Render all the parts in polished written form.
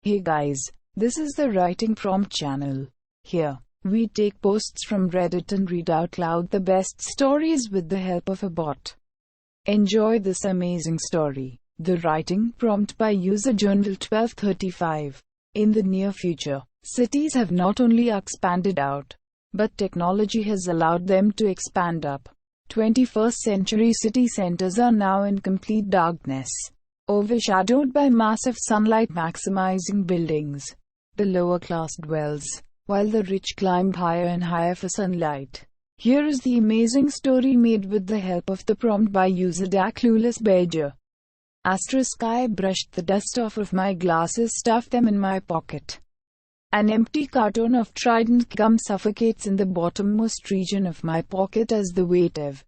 Hey guys, this is the Writing Prompt channel. Here, we take posts from Reddit and read out loud the best stories with the help of a bot. Enjoy this amazing story. The Writing Prompt by user Journal1235. In the near future, cities have not only expanded out, but technology has allowed them to expand up. 21st century city centers are now in complete darkness, overshadowed by massive sunlight maximizing buildings. The lower class dwells, while the rich climb higher and higher for sunlight. Here is the amazing story made with the help of the prompt by user Clueless Badger. I brushed the dust off of my glasses, stuffed them in my pocket. An empty carton of Trident gum suffocates in the bottommost region of my pocket as the weight of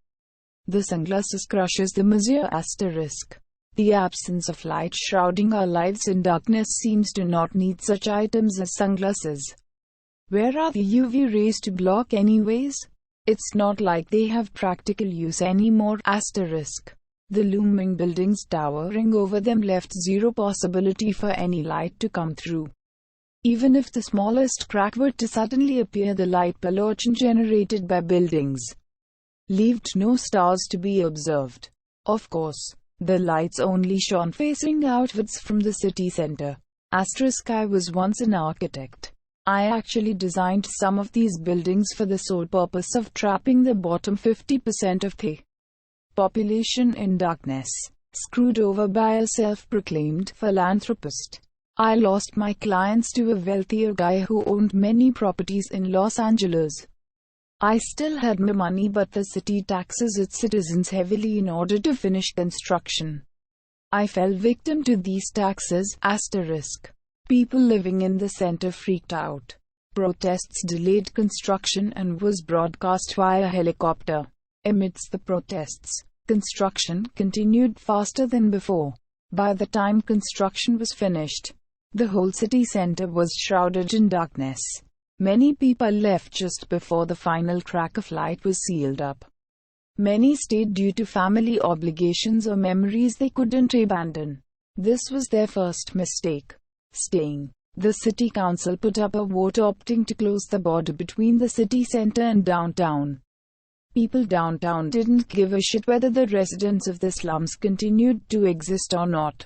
the sunglasses crushes the museum asterisk. The absence of light shrouding our lives in darkness seems to not need such items as sunglasses. Where are the UV rays to block anyways? It's not like they have practical use anymore asterisk. The looming buildings towering over them left zero possibility for any light to come through. Even if the smallest crack were to suddenly appear, the light pollution generated by buildings left no stars to be observed. Of course, the lights only shone facing outwards from the city center. I was once an architect. I actually designed some of these buildings for the sole purpose of trapping the bottom 50% of the population in darkness. Screwed over by a self-proclaimed philanthropist, I lost my clients to a wealthier guy who owned many properties in Los Angeles. I still had no money, but the city taxes its citizens heavily in order to finish construction. I fell victim to these taxes asterisk. People living in the center freaked out. Protests delayed construction and was broadcast via helicopter. Amidst the protests, construction continued faster than before. By the time construction was finished, the whole city center was shrouded in darkness. Many people left just before the final crack of light was sealed up. Many stayed due to family obligations or memories they couldn't abandon. This was their first mistake, staying. The city council put up a vote opting to close the border between the city center and downtown. People downtown didn't give a shit whether the residents of the slums continued to exist or not.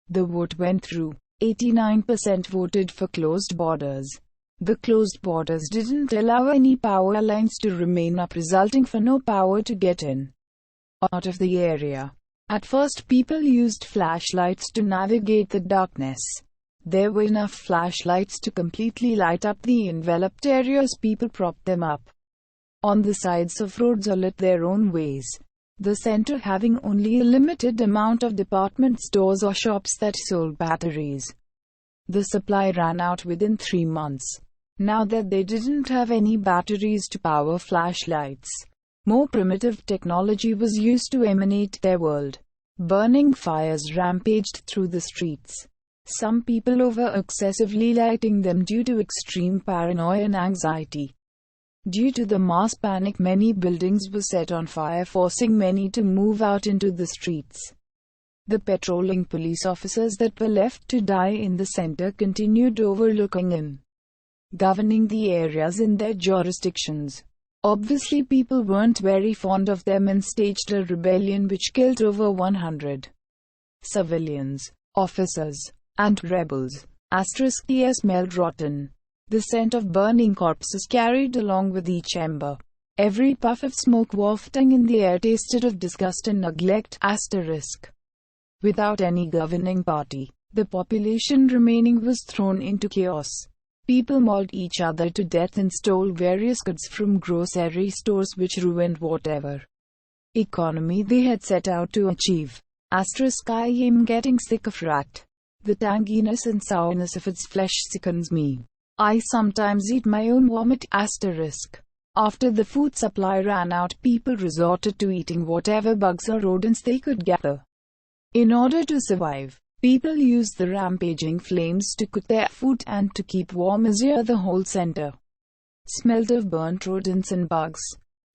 The vote went through. 89% voted for closed borders. The closed borders didn't allow any power lines to remain up, resulting for no power to get in or out of the area. At first, people used flashlights to navigate the darkness. There were enough flashlights to completely light up the enveloped areas. People propped them up on the sides of roads or lit their own ways. The center having only a limited amount of department stores or shops that sold batteries. The supply ran out within 3 months. Now that they didn't have any batteries to power flashlights, more primitive technology was used to emanate their world. Burning fires rampaged through the streets. Some people over excessively lighting them due to extreme paranoia and anxiety. Due to the mass panic, many buildings were set on fire, forcing many to move out into the streets. The patrolling police officers that were left to die in the center continued overlooking and governing the areas in their jurisdictions. Obviously, people weren't very fond of them and staged a rebellion which killed over 100 civilians, officers, and rebels. The smelled rotten. The scent of burning corpses carried along with each ember. Every puff of smoke wafting in the air tasted of disgust and neglect asterisk. Without any governing party, the population remaining was thrown into chaos. People mauled each other to death and stole various goods from grocery stores, which ruined whatever economy they had set out to achieve. I am getting sick of rat. The tanginess and sourness of its flesh sickens me. I sometimes eat my own vomit asterisk. After the food supply ran out, people resorted to eating whatever bugs or rodents they could gather. In order to survive, people used the rampaging flames to cook their food and to keep warm as the whole center smelled of burnt rodents and bugs.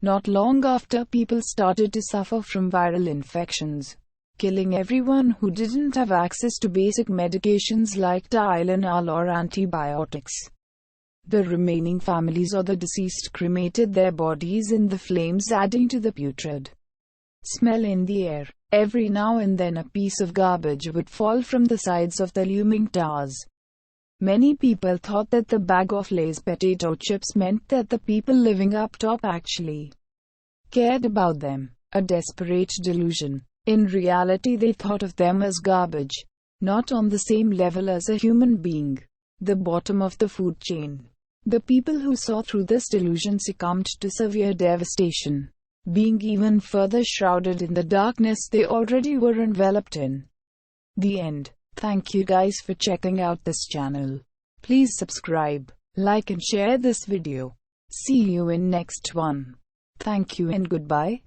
Not long after, people started to suffer from viral infections. killing everyone who didn't have access to basic medications like Tylenol or antibiotics. The remaining families or the deceased cremated their bodies in the flames, adding to the putrid smell in the air. Every now and then a piece of garbage would fall from the sides of the looming towers. Many people thought that the bag of Lay's potato chips meant that the people living up top actually cared about them. A desperate delusion. In reality, they thought of them as garbage, not on the same level as a human being. The bottom of the food chain. The people who saw through this delusion succumbed to severe devastation, being even further shrouded in the darkness they already were enveloped in. The end. Thank you guys for checking out this channel. Please subscribe, like and share this video. See you in next one. Thank you and goodbye.